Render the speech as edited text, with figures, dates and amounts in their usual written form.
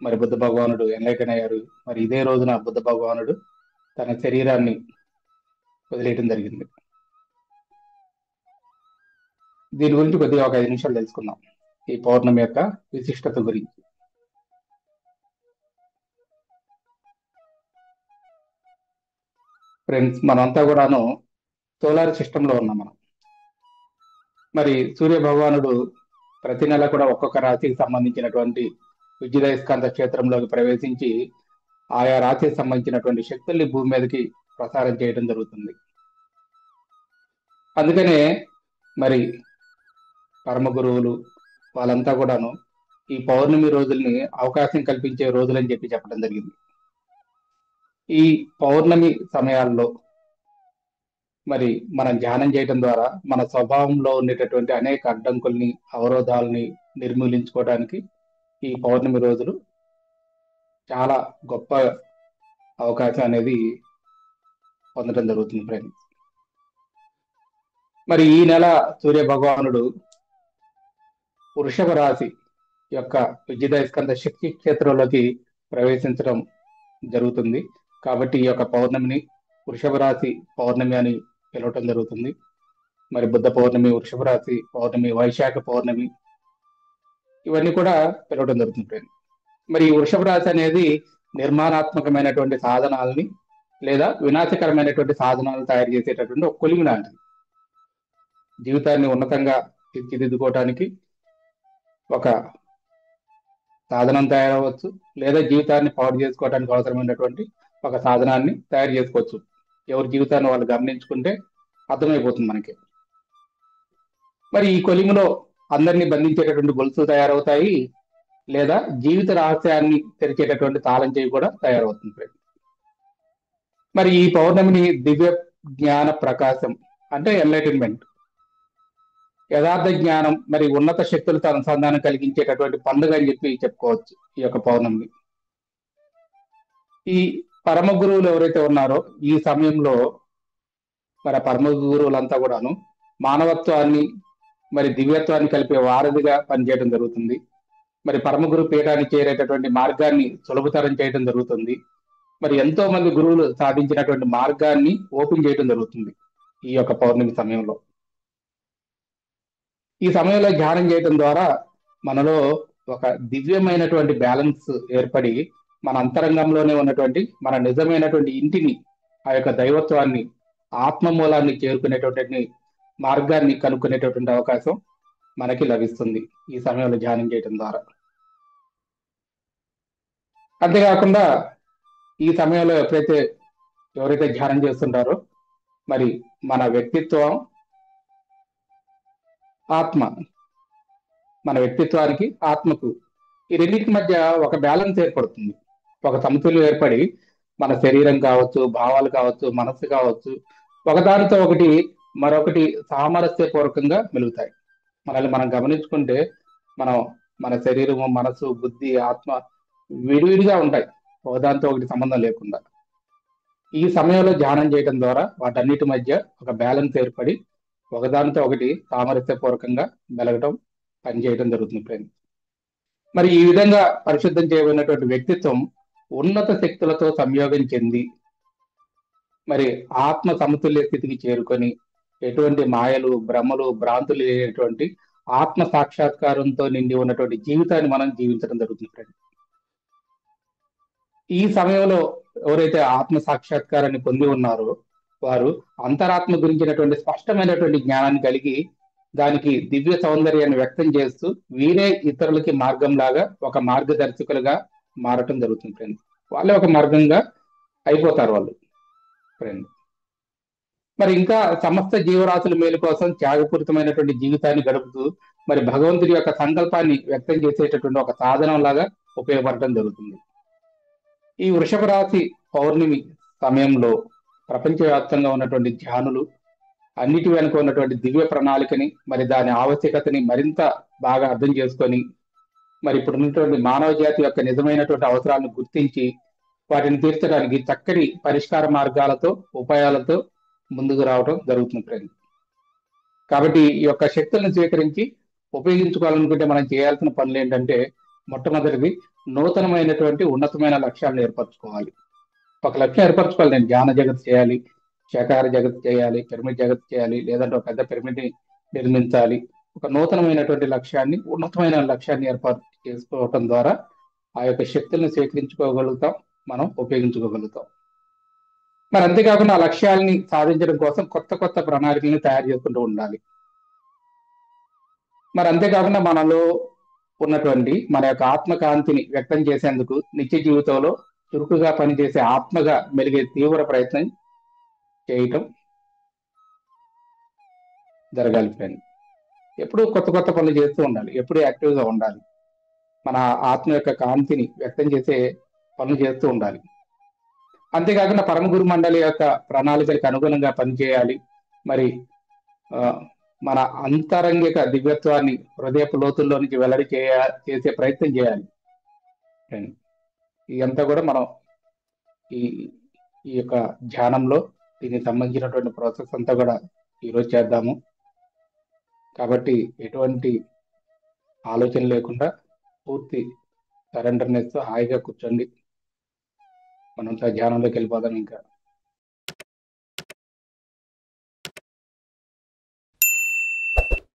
మరి బుద్ధ భగవానుడు ఎన్లైటన్ అయ్యారు. మరి ఇదే రోజున బుద్ధ భగవానుడు తన శరీరాన్ని వదిలేయటం జరిగింది. దీని గురించి కొద్దిగా ఒక 5 నిమిషాలు తెలుసుకుందాం, ఈ పౌర్ణమి యొక్క విశిష్టత గురించి. ఫ్రెండ్స్, మనంతా కూడాను సోలార్ సిస్టంలో ఉన్నాం మనం. మరి సూర్య భగవానుడు ప్రతి నెల కూడా ఒక్కొక్క రాశికి సంబంధించినటువంటి విద్యుదయస్కాంత క్షేత్రంలోకి ప్రవేశించి ఆయా రాశికి సంబంధించినటువంటి శక్తుల్ని భూమి మీదకి ప్రసారం చేయడం జరుగుతుంది. అందుకనే మరి పరమ గురువులు వాళ్ళంతా కూడాను ఈ పౌర్ణమి రోజుల్ని అవకాశం కల్పించే రోజులని చెప్పడం జరిగింది. ఈ పౌర్ణమి సమయాల్లో మరి మనం ధ్యానం చేయడం ద్వారా మన స్వభావంలో ఉండేటటువంటి అనేక అడ్డంకుల్ని, అవరోధాలని నిర్మూలించుకోవడానికి ఈ పౌర్ణమి రోజులు చాలా గొప్ప అవకాశం అనేది పొందడం జరుగుతుంది ఫ్రెండ్స్. మరి ఈ నెల సూర్య భగవానుడు వృషభ రాశి యొక్క విద్యుదయస్కంద శక్తి క్షేత్రంలోకి ప్రవేశించడం జరుగుతుంది. కాబట్టి ఈ యొక్క పౌర్ణమిని వృషభ రాశి పౌర్ణమి అని పిలవటం జరుగుతుంది. మరి బుద్ధ పౌర్ణమి, వృషభ రాశి పౌర్ణమి, వైశాఖ పౌర్ణమి, ఇవన్నీ కూడా పిలవటం జరుగుతుంది. మరి ఈ వృషభ రాశి అనేది నిర్మాణాత్మకమైనటువంటి సాధనాలని లేదా వినాశకరమైనటువంటి సాధనాలను తయారు చేసేటటువంటి ఒక కొలిమి లాంటిది. జీవితాన్ని ఉన్నతంగా తీర్చిదిద్దుకోవటానికి ఒక సాధనం తయారవచ్చు, లేదా జీవితాన్ని పాడు చేసుకోవడానికి అవసరమైనటువంటి ఒక సాధనాన్ని తయారు చేసుకోవచ్చు. ఎవరి జీవితాన్ని వాళ్ళు గమనించుకుంటే అర్థమైపోతుంది మనకి. మరి ఈ కొలిమిలో అందరినీ బంధించేటటువంటి గొలుసులు తయారవుతాయి, లేదా జీవిత రహస్యాన్ని తెరిచేటటువంటి తాళం చెవి కూడా తయారవుతుంది. మరి ఈ పౌర్ణమిని దివ్య జ్ఞాన ప్రకాశం అంటే ఎన్లైటన్మెంట్, యథార్థ జ్ఞానం, మరి ఉన్నత శక్తులతో అనుసంధానం కలిగించేటటువంటి పండుగ అని చెప్పుకోవచ్చు ఈ యొక్క పౌర్ణమిని. ఈ పరమ గురువులు ఎవరైతే ఉన్నారో ఈ సమయంలో మరి పరమ గురువులంతా కూడాను మానవత్వాన్ని మరి దివ్యత్వాన్ని కలిపే వారధిగా పనిచేయడం జరుగుతుంది. మరి పరమ గురు పీఠాన్ని చేరేటటువంటి మార్గాన్ని సులభతరం చేయడం జరుగుతుంది. మరి ఎంతో మంది గురువులు సాధించినటువంటి మార్గాన్ని ఓపెన్ చేయడం జరుగుతుంది ఈ యొక్క పౌర్ణమి సమయంలో. ఈ సమయంలో ధ్యానం చేయడం ద్వారా మనలో ఒక దివ్యమైనటువంటి బ్యాలెన్స్ ఏర్పడి మన అంతరంగంలోనే ఉన్నటువంటి మన నిజమైనటువంటి ఇంటిని, ఆ యొక్క దైవత్వాన్ని, ఆత్మమూలాన్ని చేరుకునేటటువంటి మార్గాన్ని కనుక్కునేటటువంటి అవకాశం మనకి లభిస్తుంది ఈ సమయంలో ధ్యానం చేయడం ద్వారా. అంతేకాకుండా ఈ సమయంలో ఎవరైతే ధ్యానం చేస్తుంటారో మరి మన వ్యక్తిత్వం, ఆత్మ, మన వ్యక్తిత్వానికి, ఆత్మకు, ఈ రెండింటి మధ్య ఒక బ్యాలెన్స్ ఏర్పడుతుంది, ఒక సమతుల్యం ఏర్పడి మన శరీరం కావచ్చు, భావాలు కావచ్చు, మనస్సు కావచ్చు, ఒకదానితో ఒకటి మరొకటి సామరస్యపూర్వకంగా మెలుగుతాయి. మనల్ని మనం గమనించుకుంటే మన శరీరము, మనసు, బుద్ధి, ఆత్మ విడివిడిగా ఉంటాయి, ఒకదానితో ఒకటి సంబంధం లేకుండా. ఈ సమయంలో ధ్యానం చేయడం ద్వారా వాటన్నిటి మధ్య ఒక బ్యాలెన్స్ ఏర్పడి ఒకదానితో ఒకటి సామరస్యపూర్వకంగా మెలగటం, పనిచేయడం జరుగుతుంది ఫ్రెండ్స్. మరి ఈ విధంగా పరిశుద్ధం చేయబడినటువంటి వ్యక్తిత్వం ఉన్నత శక్తులతో సంయోగం చెంది మరి ఆత్మ సమతుల్య స్థితికి చేరుకొని ఎటువంటి మాయలు, భ్రమలు, భ్రాంతులు లేనటువంటి ఆత్మ సాక్షాత్కారంతో నిండి ఉన్నటువంటి జీవితాన్ని మనం జీవించడం జరుగుతుంది ఫ్రెండ్స్. ఈ సమయంలో ఎవరైతే ఆత్మ సాక్షాత్కారాన్ని పొంది ఉన్నారో వారు అంతరాత్మ గురించినటువంటి స్పష్టమైనటువంటి జ్ఞానాన్ని కలిగి దానికి దివ్య సౌందర్యాన్ని వ్యక్తం చేస్తూ వీరే ఇతరులకి మార్గంలాగా ఒక మార్గదర్శకులుగా మారటం జరుగుతుంది ఫ్రెండ్. వాళ్ళే ఒక మార్గంగా అయిపోతారు వాళ్ళు ఫ్రెండ్. మరి ఇంకా సమస్త జీవరాశుల మేలు కోసం త్యాగపూరితమైనటువంటి జీవితాన్ని గడుపుతూ మరి భగవంతుడి యొక్క సంకల్పాన్ని వ్యక్తం చేసేటటువంటి ఒక సాధనం లాగా ఉపయోగపడటం జరుగుతుంది. ఈ వృషభ రాశి పౌర్ణమి సమయంలో ప్రపంచవ్యాప్తంగా ఉన్నటువంటి ధ్యానులు అన్నిటి వెనుక ఉన్నటువంటి దివ్య ప్రణాళికని మరి దాని ఆవశ్యకతని మరింత బాగా అర్థం చేసుకొని మరి ఇప్పుడు ఉన్నటువంటి మానవ జాతి యొక్క నిజమైనటువంటి అవసరాలను గుర్తించి వాటిని తీర్చడానికి చక్కని పరిష్కార మార్గాలతో, ఉపాయాలతో ముందుకు రావడం జరుగుతుంది ఫ్రెండ్. కాబట్టి ఈ యొక్క శక్తులను స్వీకరించి ఉపయోగించుకోవాలనుకుంటే మనం చేయాల్సిన పనులు ఏంటంటే, మొట్టమొదటిది నూతనమైనటువంటి ఉన్నతమైన లక్ష్యాలను ఏర్పరచుకోవాలి. ఒక లక్ష్యం ఏర్పరచుకోవాలి. నేను ధ్యాన జగత్ చేయాలి, శాకాహార జగత్ చేయాలి, పిరమిడ్ జగత్ చేయాలి, లేదంటే ఒక పెద్ద పిరమిడ్ నిర్మించాలి. ఒక నూతనమైనటువంటి లక్ష్యాన్ని, ఉన్నతమైన లక్ష్యాన్ని ఏర్పాటు చేసుకోవటం ద్వారా ఆ యొక్క శక్తులను స్వీకరించుకోగలుగుతాం, మనం ఉపయోగించుకోగలుగుతాం. మరి అంతేకాకుండా ఆ లక్ష్యాలని సాధించడం కోసం కొత్త కొత్త ప్రణాళికలను తయారు చేసుకుంటూ ఉండాలి. మరి అంతేకాకుండా మనలో ఉన్నటువంటి మన యొక్క ఆత్మకాంతిని వ్యక్తం చేసేందుకు నిత్య జీవితంలో చురుకుగా పనిచేసే ఆత్మగా మెలిగే తీవ్ర ప్రయత్నం చేయటం జరగాలి ఫ్రెండ్. ఎప్పుడూ కొత్త కొత్త పనులు చేస్తూ ఉండాలి, ఎప్పుడూ యాక్టివ్గా ఉండాలి. మన ఆత్మ యొక్క కాంతిని వ్యక్తం చేసే పనులు చేస్తూ ఉండాలి. అంతేకాకుండా పరమ గురు మండలి యొక్క ప్రణాళికలకు అనుగుణంగా పనిచేయాలి. మరి ఆ, మన అంతరంగిక దివ్యత్వాన్ని హృదయపు లోతుల్లో నుంచి వెల్లడి చేసే ప్రయత్నం చేయాలి ఫ్రెండ్. ఇదంతా కూడా మనం ఈ ఈ యొక్క ధ్యానంలో దీనికి సంబంధించినటువంటి ప్రాసెస్ అంతా కూడా ఈరోజు చేద్దాము. కాబట్టి ఎటువంటి ఆలోచన లేకుండా పూర్తి సరెండర్నెస్ తో హాయిగా కూర్చోండి. మనంతా ధ్యానంలోకి వెళ్ళిపోదాం ఇంకా.